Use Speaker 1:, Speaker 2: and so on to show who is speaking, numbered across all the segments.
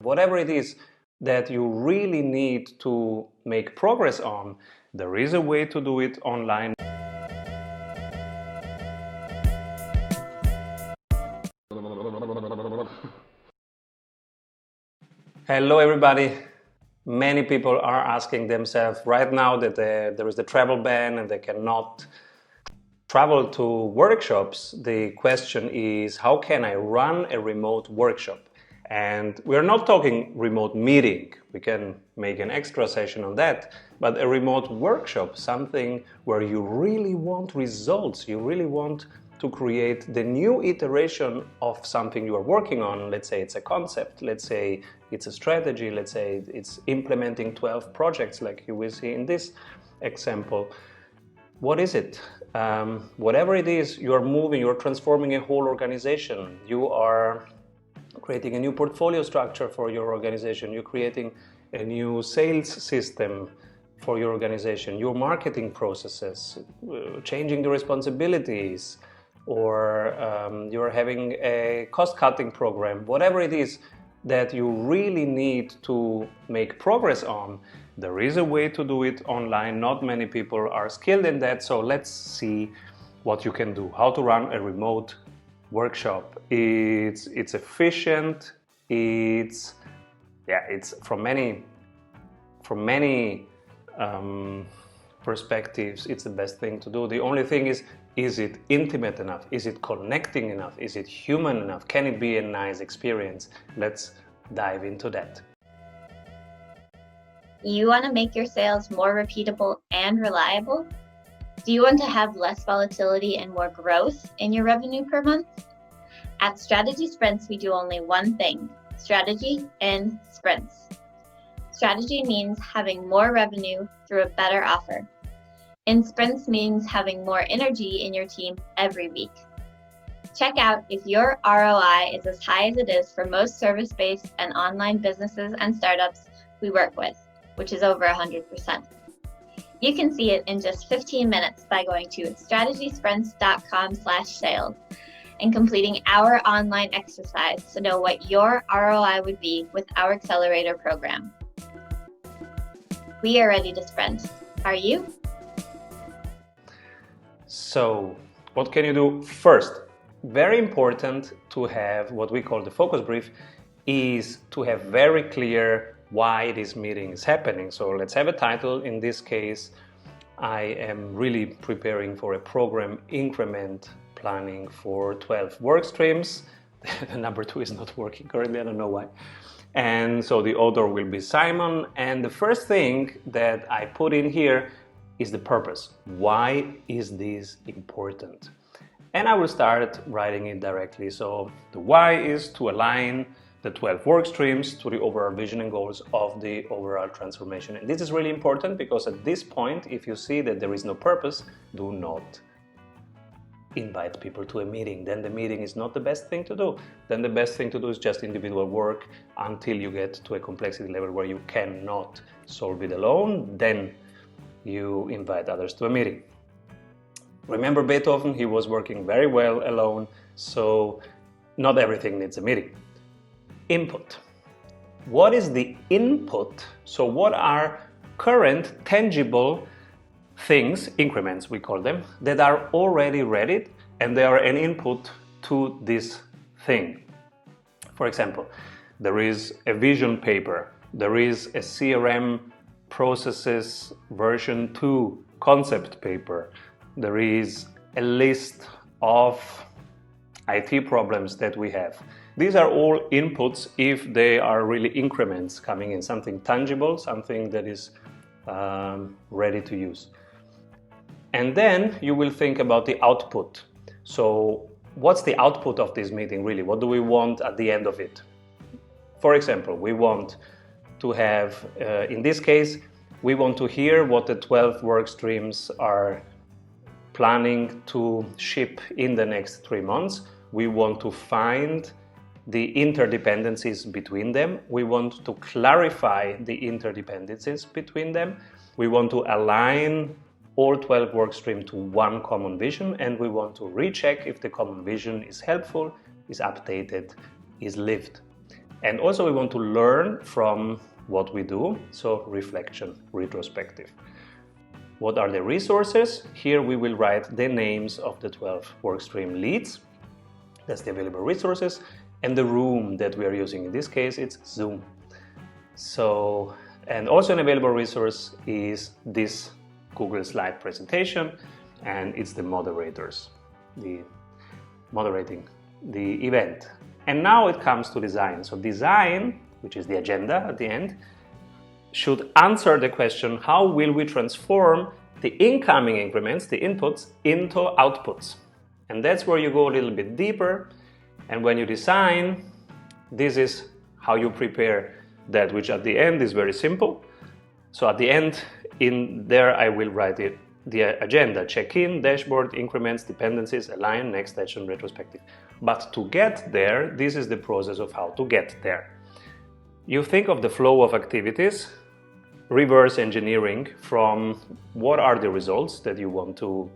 Speaker 1: Whatever it is that you really need to make progress on, there is a way to do it online. Hello everybody. Many people are asking themselves right now that there is the travel ban and they cannot travel to workshops. The question is, how can I run a remote workshop? And we're not talking remote meeting. We can make an extra session on that. But a remote workshop, something where you really want results, you really want to create the new iteration of something you are working on. Let's say it's a concept, let's say it's a strategy, let's say it's implementing 12 projects like you will see in this example. What is it? Whatever it is, you are moving, you're transforming a whole organization. You are creating a new portfolio structure for your organization. You're creating a new sales system for your organization, your marketing processes, changing the responsibilities, or you're having a cost-cutting program. Whatever it is that you really need to make progress on, there is a way to do it online. Not many people are skilled in that, so let's see what you can do. How to run a remote workshop. It's efficient. It's from many perspectives, it's the best thing to do. The only thing is it intimate enough? Is it connecting enough? Is it human enough? Can it be a nice experience? Let's dive into that.
Speaker 2: You want to make your sales more repeatable and reliable? Do you want to have less volatility and more growth in your revenue per month? At Strategy Sprints, we do only one thing: strategy in sprints. Strategy means having more revenue through a better offer. In sprints means having more energy in your team every week. Check out if your ROI is as high as it is for most service-based and online businesses and startups we work with, which is over 100%. You can see it in just 15 minutes by going to strategysprints.com/sales and completing our online exercise to know what your ROI would be with our accelerator program. We are ready to sprint. Are you?
Speaker 1: So, what can you do first? Very important to have what we call the focus brief, is to have very clear why this meeting is happening. So let's have a title. In this case, I am really preparing for a program increment planning for 12 work streams. The number 2 is not working currently, I don't know why. And so the author will be Simon. And the first thing that I put in here is the purpose. Why is this important? And I will start writing it directly. So the why is to align the 12 work streams to the overall vision and goals of the overall transformation. And this is really important because at this point, if you see that there is no purpose, do not invite people to a meeting. Then the meeting is not the best thing to do. Then the best thing to do is just individual work until you get to a complexity level where you cannot solve it alone. Then you invite others to a meeting. Remember Beethoven, he was working very well alone, so not everything needs a meeting. Input. What is the input? So what are current tangible things, increments we call them, that are already ready and they are an input to this thing? For example, there is a vision paper, there is a CRM processes version 2 concept paper, there is a list of IT problems that we have. These are all inputs if they are really increments coming in, something tangible, something that is ready to use. And then you will think about the output. So what's the output of this meeting really? What do we want at the end of it? For example, we want to have, in this case, we want to hear what the 12 work streams are planning to ship in the next 3 months. We want to find the interdependencies between them. We want to clarify the interdependencies between them. We want to align all 12 work streams to one common vision, and we want to recheck if the common vision is helpful, is updated, is lived. And also we want to learn from what we do, so reflection, retrospective. What are the resources? Here we will write the names of the 12 workstream leads. That's the available resources. And the room that we are using, in this case, it's Zoom. So, and also an available resource is this Google slide presentation, and it's the moderators, the moderating the event. And now it comes to design. So design, which is the agenda at the end, should answer the question, how will we transform the incoming increments, the inputs, into outputs? And that's where you go a little bit deeper. And when you design, this is how you prepare that, which at the end is very simple. So at the end, in there I will write it, the agenda, check-in, dashboard, increments, dependencies, align, next action, retrospective. But to get there, this is the process of how to get there. You think of the flow of activities, reverse engineering from what are the results that you want to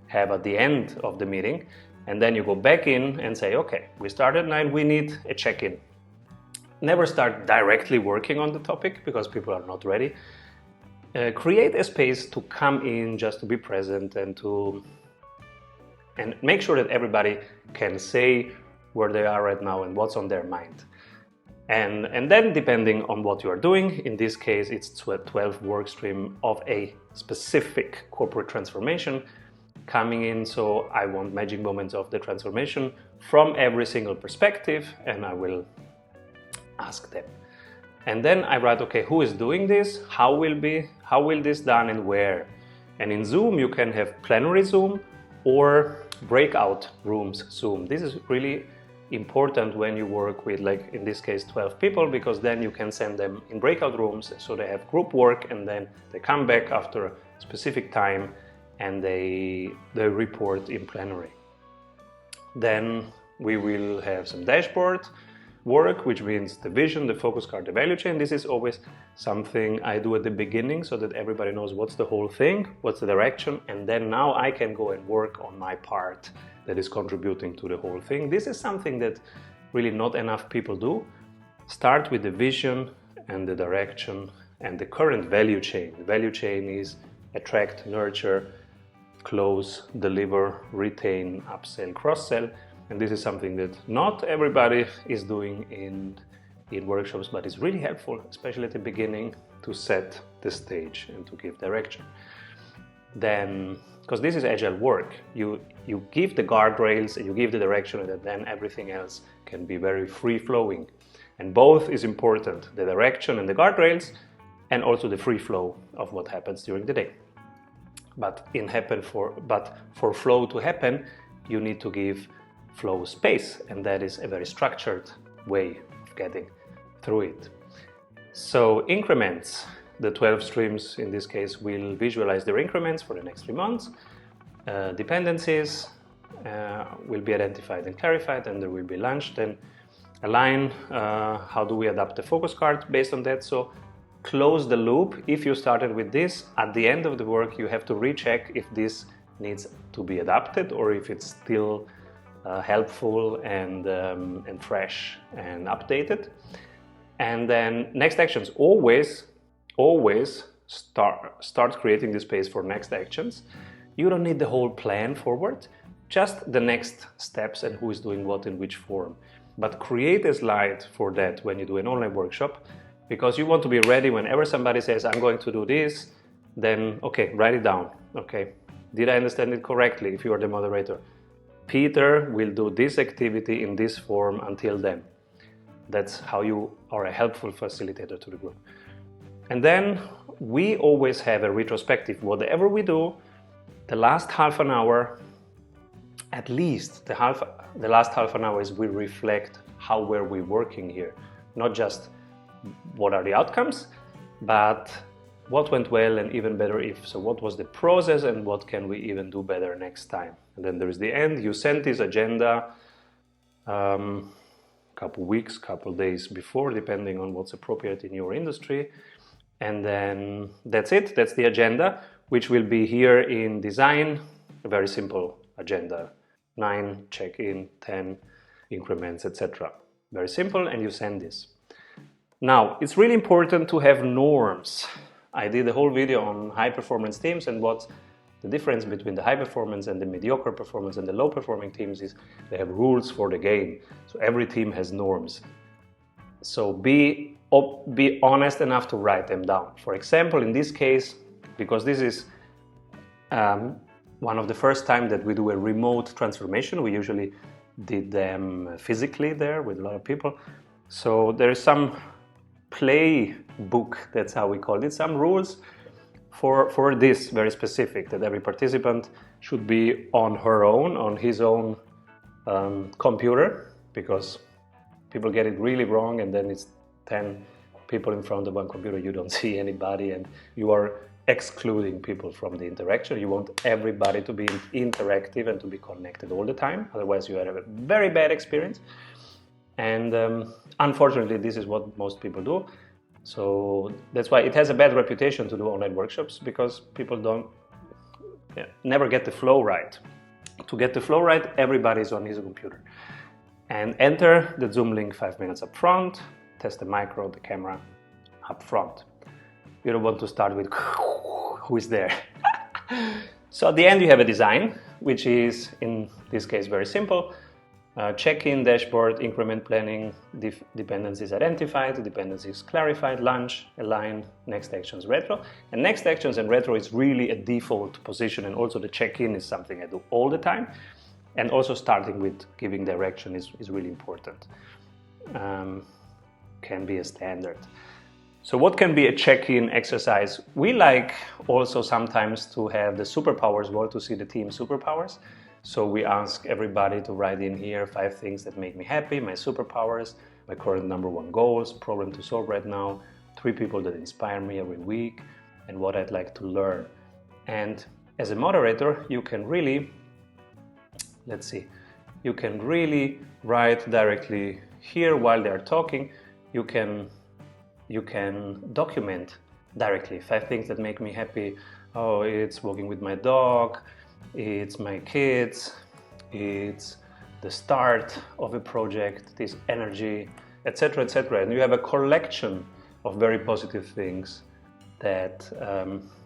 Speaker 1: have at the end of the meeting, and then you go back in and say, okay, we started 9, we need a check-in. Never start directly working on the topic because people are not ready. Create a space to come in, just to be present and make sure that everybody can say where they are right now and what's on their mind. And then depending on what you are doing, in this case it's 12 work stream of a specific corporate transformation coming in. So I want magic moments of the transformation from every single perspective, and I will ask them. And then I write, okay, who is doing this? How will this done and where? And in Zoom you can have plenary Zoom or breakout rooms Zoom. This is really important when you work with, like in this case, 12 people, because then you can send them in breakout rooms so they have group work, and then they come back after a specific time and they report in plenary. Then we will have some dashboard work, which means the vision, the focus card, the value chain. This is always something I do at the beginning so that everybody knows what's the whole thing, what's the direction, and then now I can go and work on my part that is contributing to the whole thing. This is something that really not enough people do. Start with the vision and the direction and the current value chain. The value chain is attract, nurture, close, deliver, retain, upsell, cross-sell. And this is something that not everybody is doing in workshops, but it's really helpful, especially at the beginning, to set the stage and to give direction. Then, because this is agile work, you give the guardrails and you give the direction, and then everything else can be very free-flowing. And both is important, the direction and the guardrails, and also the free flow of what happens during the day. But for flow to happen, you need to give flow space, and that is a very structured way of getting through it. So increments, the 12 streams in this case will visualize their increments for the next 3 months. Dependencies will be identified and clarified, and there will be launched. Then align, how do we adapt the focus card based on that? So close the loop. If you started with this, at the end of the work you have to recheck if this needs to be adapted or if it's still helpful and fresh and updated. And then next actions, always start creating the space for next actions. You don't need the whole plan forward, just the next steps and who is doing what in which form. But create a slide for that when you do an online workshop, because you want to be ready whenever somebody says, I'm going to do this, then, okay, write it down. Okay, did I understand it correctly? If you are the moderator, Peter will do this activity in this form until then. That's how you are a helpful facilitator to the group. And then we always have a retrospective. Whatever we do, the last half an hour, at least the last half an hour is we reflect how were we working here. Not just what are the outcomes, but what went well and even better if. So what was the process and what can we even do better next time? And then there is the end. You send this agenda couple weeks, couple days before, depending on what's appropriate in your industry. And then that's it. That's the agenda, which will be here in design. A very simple agenda. 9 check-in, 10 increments, etc. Very simple, and you send this. Now, it's really important to have norms. I did a whole video on high performance teams, and what's the difference between the high performance and the mediocre performance and the low performing teams is they have rules for the game. So every team has norms. So be honest enough to write them down. For example, in this case, because this is one of the first time that we do a remote transformation, we usually did them physically there with a lot of people. So there is some playbook, that's how we call it, some rules for this very specific, that every participant should be on her own, on his own computer, because people get it really wrong, and then it's 10 people in front of one computer, you don't see anybody, and you are excluding people from the interaction. You want everybody to be interactive and to be connected all the time, otherwise you have a very bad experience. And unfortunately, this is what most people do. So that's why it has a bad reputation to do online workshops, because people never get the flow right. To get the flow right, everybody's on his computer. And enter the Zoom link 5 minutes up front, test the micro, the camera up front. You don't want to start with who is there. So at the end you have a design, which is in this case very simple. Check-in, dashboard, increment planning, dependencies identified, dependencies clarified, launch, align, next actions, retro. And next actions and retro is really a default position, and also the check-in is something I do all the time. And also starting with giving direction is really important. Can be a standard. So what can be a check-in exercise? We like also sometimes to have the superpowers wall to see the team superpowers. So we ask everybody to write in here 5 things that make me happy, my superpowers, my current #1 goals, problem to solve right now, 3 people that inspire me every week, and what I'd like to learn. And as a moderator, you can really, you can really write directly here while they're talking. You can document directly 5 things that make me happy. Oh, it's walking with my dog, it's my kids, it's the start of a project, this energy, etc., etc. And you have a collection of very positive things that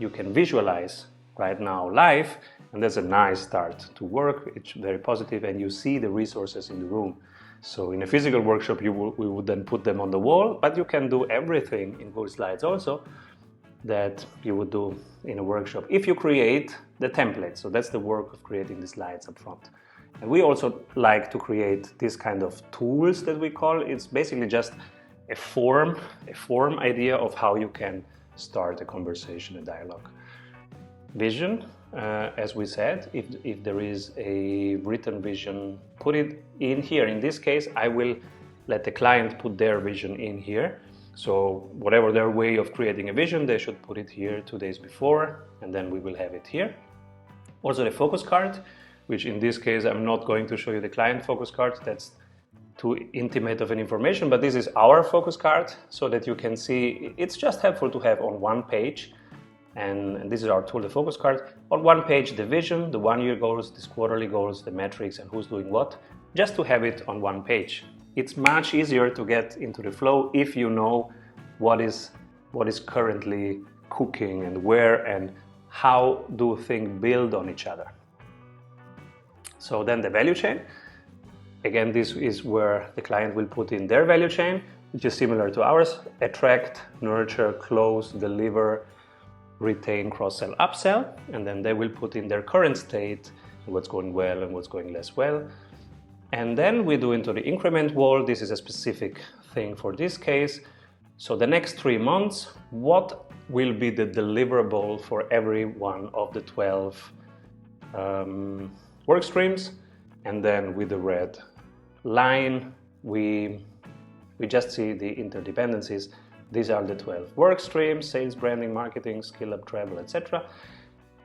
Speaker 1: you can visualize right now live, and that's a nice start to work. It's very positive, and you see the resources in the room. So in a physical workshop, we would then put them on the wall, but you can do everything in Google Slides also that you would do in a workshop if you create the template. So that's the work of creating the slides up front. And we also like to create this kind of tools that we call. It's basically just a form idea of how you can start a conversation, a dialogue. Vision, as we said, if there is a written vision, put it in here. In this case, I will let the client put their vision in here. So whatever their way of creating a vision, they should put it here 2 days before, and then we will have it here. Also the focus card, which in this case, I'm not going to show you the client focus card. That's too intimate of an information, but this is our focus card so that you can see. It's just helpful to have on one page. And this is our tool, the focus card. On one page, the vision, the 1-year goals, the quarterly goals, the metrics, and who's doing what, just to have it on one page. It's much easier to get into the flow if you know what is currently cooking and where and how do things build on each other. So then the value chain. Again, this is where the client will put in their value chain, which is similar to ours. Attract, nurture, close, deliver, retain, cross-sell, upsell, and then they will put in their current state, what's going well and what's going less well. And then we do into the increment wall. This is a specific thing for this case. So the next 3 months, what will be the deliverable for every one of the 12 work streams? And then with the red line, we just see the interdependencies. These are the 12 work streams: sales, branding, marketing, skill up, travel, etc.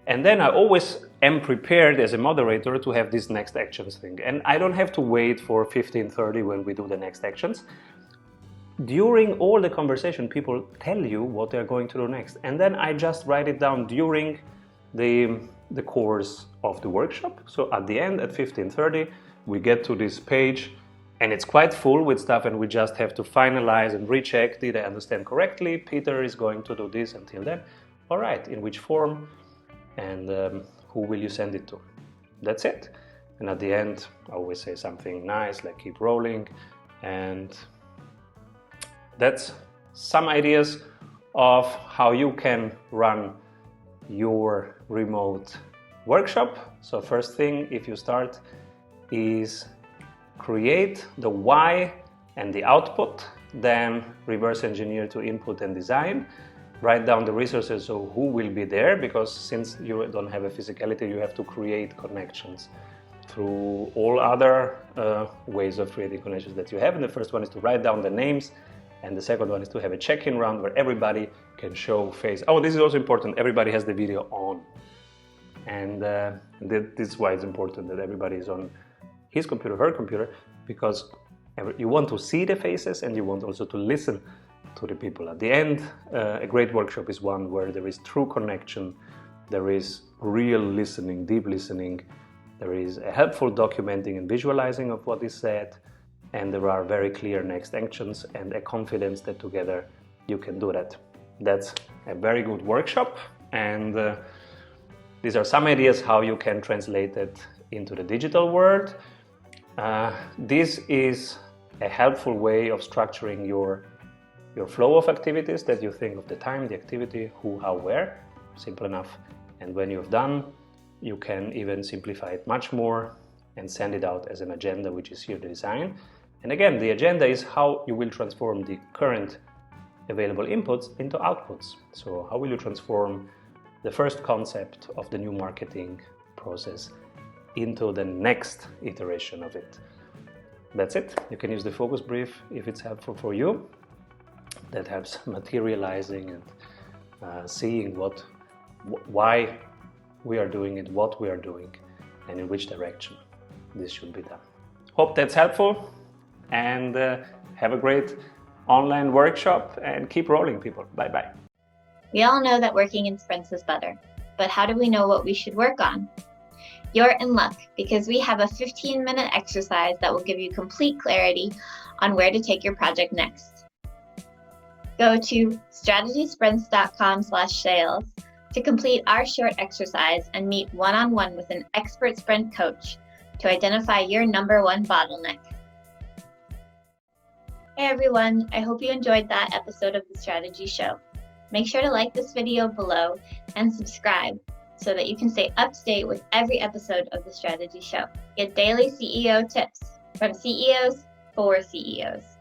Speaker 1: And then I always am prepared as a moderator to have this next actions thing. And I don't have to wait for 15:30 when we do the next actions. During all the conversation, people tell you what they're going to do next. And then I just write it down during the course of the workshop. So at the end, at 15:30, we get to this page and it's quite full with stuff, and we just have to finalize and recheck, did I understand correctly? Peter is going to do this until then. All right, in which form, and who will you send it to? That's it. And at the end, I always say something nice like keep rolling, and that's some ideas of how you can run your remote workshop. So first thing, if you start, is create the why and the output, then reverse engineer to input and design. Write down the resources, so who will be there, because since you don't have a physicality, you have to create connections through all other ways of creating connections that you have. And the first one is to write down the names, and the second one is to have a check-in round where everybody can show face. Oh, this is also important, everybody has the video on. And this is why it's important that everybody is on his computer, her computer, because you want to see the faces and you want also to listen to the people. At the end, a great workshop is one where there is true connection, there is real listening, deep listening, there is a helpful documenting and visualizing of what is said, and there are very clear next actions and a confidence that together you can do that. That's a very good workshop, and these are some ideas how you can translate it into the digital world. This is a helpful way of structuring your flow of activities, that you think of the time, the activity, who, how, where. Simple enough. And when you've done, you can even simplify it much more and send it out as an agenda, which is here the design. And again, the agenda is how you will transform the current available inputs into outputs. So how will you transform the first concept of the new marketing process into the next iteration of it? That's it. You can use the focus brief if it's helpful for you. That helps materializing and seeing why we are doing it, what we are doing, and in which direction this should be done. Hope that's helpful, and have a great online workshop, and keep rolling, people. Bye-bye.
Speaker 2: We all know that working in sprints is better, but how do we know what we should work on? You're in luck, because we have a 15-minute exercise that will give you complete clarity on where to take your project next. Go to strategysprints.com/sales to complete our short exercise and meet one-on-one with an expert sprint coach to identify your number one bottleneck. Hey everyone, I hope you enjoyed that episode of The Strategy Show. Make sure to like this video below and subscribe so that you can stay up to date with every episode of The Strategy Show. Get daily CEO tips from CEOs for CEOs.